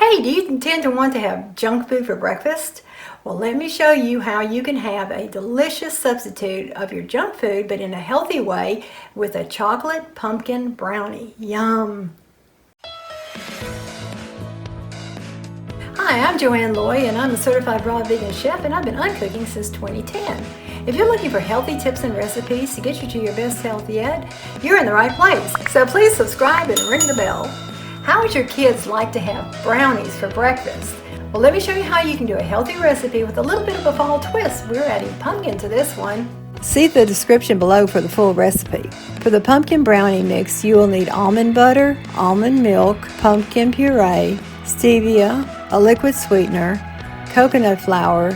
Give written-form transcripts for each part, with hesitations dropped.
Hey, do you tend to want to have junk food for breakfast? Well, let me show you how you can have a delicious substitute of your junk food, but in a healthy way, with a chocolate pumpkin brownie. Yum! Hi, I'm Joann Loy, and I'm a certified raw vegan chef, and I've been uncooking since 2010. If you're looking for healthy tips and recipes to get you to your best health yet, you're in the right place. So please subscribe and ring the bell. How would your kids like to have brownies for breakfast? Well, let me show you how you can do a healthy recipe with a little bit of a fall twist. We're adding pumpkin to this one. See the description below for the full recipe. For the pumpkin brownie mix, you will need almond butter, almond milk, pumpkin puree, stevia, a liquid sweetener, coconut flour,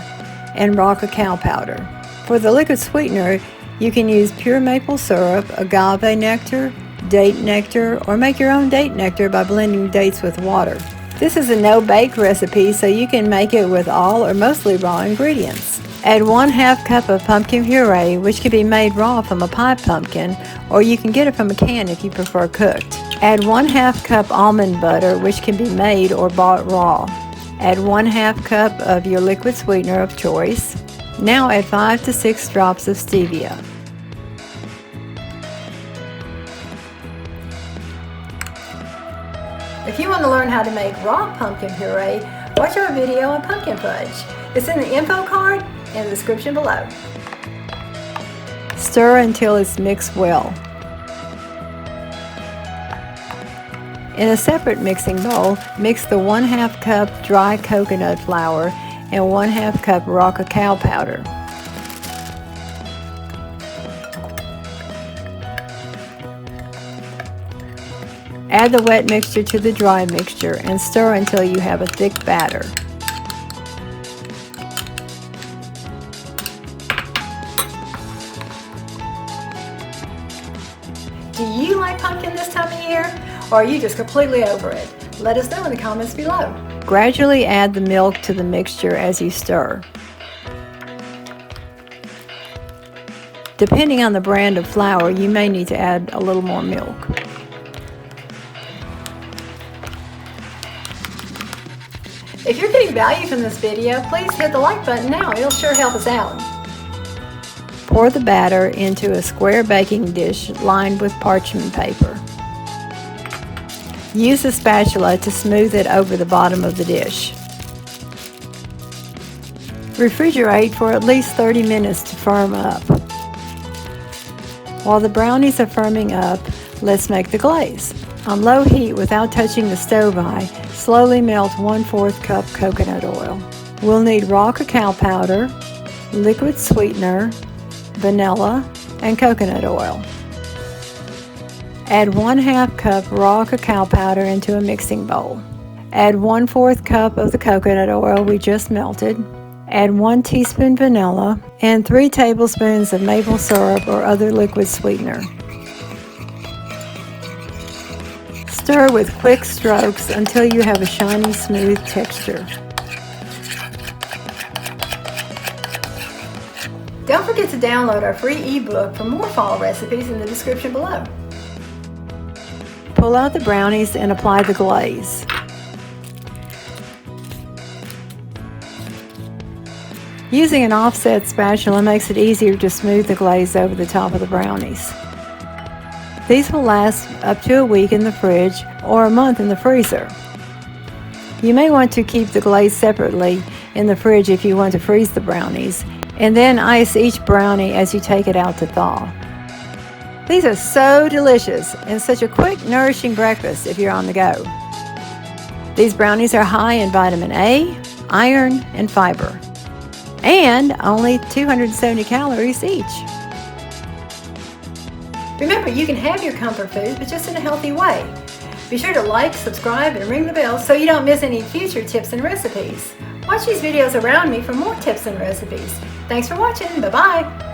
and raw cacao powder. For the liquid sweetener, you can use pure maple syrup, agave nectar, date nectar, or make your own date nectar by blending dates with water. This is a no-bake recipe, so you can make it with all or mostly raw ingredients. Add 1/2 cup of pumpkin puree, which can be made raw from a pie pumpkin, or you can get it from a can if you prefer cooked. Add 1/2 cup almond butter, which can be made or bought raw. Add 1/2 cup of your liquid sweetener of choice. Now add 5 to 6 drops of stevia. If you want to learn how to make raw pumpkin puree, watch our video on pumpkin fudge. It's in the info card and the description below. Stir until it's mixed well. In a separate mixing bowl, mix the 1/2 cup dry coconut flour and 1/2 cup raw cacao powder. Add the wet mixture to the dry mixture and stir until you have a thick batter. Do you like pumpkin this time of year, or are you just completely over it? Let us know in the comments below. Gradually add the milk to the mixture as you stir. Depending on the brand of flour, you may need to add a little more milk. If you're getting value from this video, please hit the like button now. It'll sure help us out. Pour the batter into a square baking dish lined with parchment paper. Use a spatula to smooth it over the bottom of the dish. Refrigerate for at least 30 minutes to firm up. While the brownies are firming up, let's make the glaze. On low heat without touching the stove eye, slowly melt 1/4 cup coconut oil. We'll need raw cacao powder, liquid sweetener, vanilla, and coconut oil. Add 1/2 cup raw cacao powder into a mixing bowl. Add 1/4 cup of the coconut oil we just melted. Add 1 teaspoon vanilla and 3 tablespoons of maple syrup or other liquid sweetener. Stir with quick strokes until you have a shiny, smooth texture. Don't forget to download our free ebook for more fall recipes in the description below. Pull out the brownies and apply the glaze. Using an offset spatula makes it easier to smooth the glaze over the top of the brownies. These will last up to a week in the fridge or a month in the freezer. You may want to keep the glaze separately in the fridge if you want to freeze the brownies, and then ice each brownie as you take it out to thaw. These are so delicious and such a quick, nourishing breakfast if you're on the go. These brownies are high in vitamin A, iron, and fiber, and only 270 calories each. Remember, you can have your comfort food, but just in a healthy way. Be sure to like, subscribe, and ring the bell so you don't miss any future tips and recipes. Watch these videos around me for more tips and recipes. Thanks for watching. Bye-bye.